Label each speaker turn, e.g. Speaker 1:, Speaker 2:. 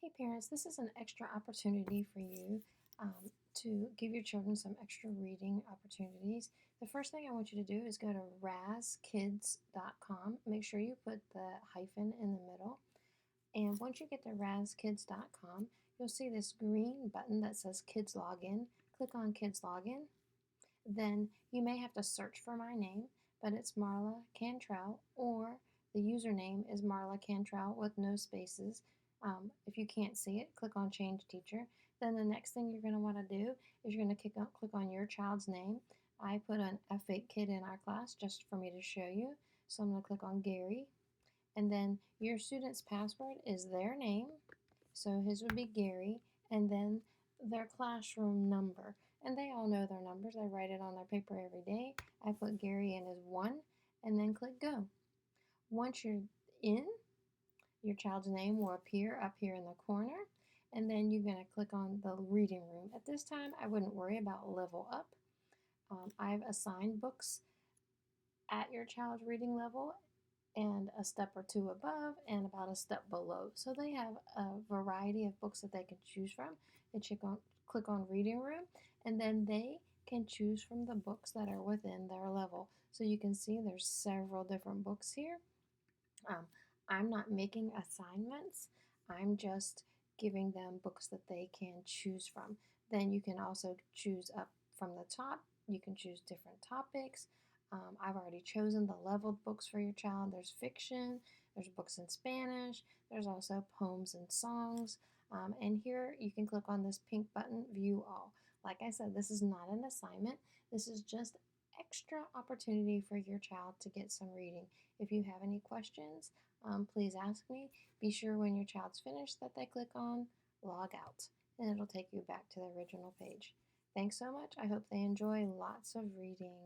Speaker 1: Hey parents, this is an extra opportunity for you um, to give your children some extra reading opportunities. The first thing I want you to do is go to Raz-Kids.com. Make sure you put the hyphen in the middle. And once you get to Raz-Kids.com, you'll see this green button that says Kids Login. Click on Kids Login. Then you may have to search for my name, but it's Marla Cantrell, or the username is Marla Cantrell with no spaces. If you can't see it, click on Change Teacher. Then the next thing you're going to want to do is you're going to click on your child's name. I put an F8 kid in our class just for me to show you. So I'm going to click on Gary. And then your student's password is their name. So his would be Gary. And then their classroom number. And they all know their numbers. I write it on their paper every day. I put Gary in as 1 and then click Go. Once you're in, your child's name will appear up here in the corner, and then you're going to click on the reading room. At this time, I wouldn't worry about level up. I've assigned books at your child's reading level and a step or two above and about a step below. So they have a variety of books that they can choose from. They click on reading room, and then they can choose from the books that are within their level. So you can see there's several different books here. I'm not making assignments. I'm just giving them books that they can choose from. Then you can also choose up from the top. You can choose different topics. I've already chosen the leveled books for your child. There's fiction, there's books in Spanish, there's also poems and songs. And here you can click on this pink button, View All. Like I said, this is not an assignment. This is just extra opportunity for your child to get some reading. If you have any questions, please ask me. Be sure when your child's finished that they click on Log Out, and it'll take you back to the original page. Thanks so much. I hope they enjoy lots of reading.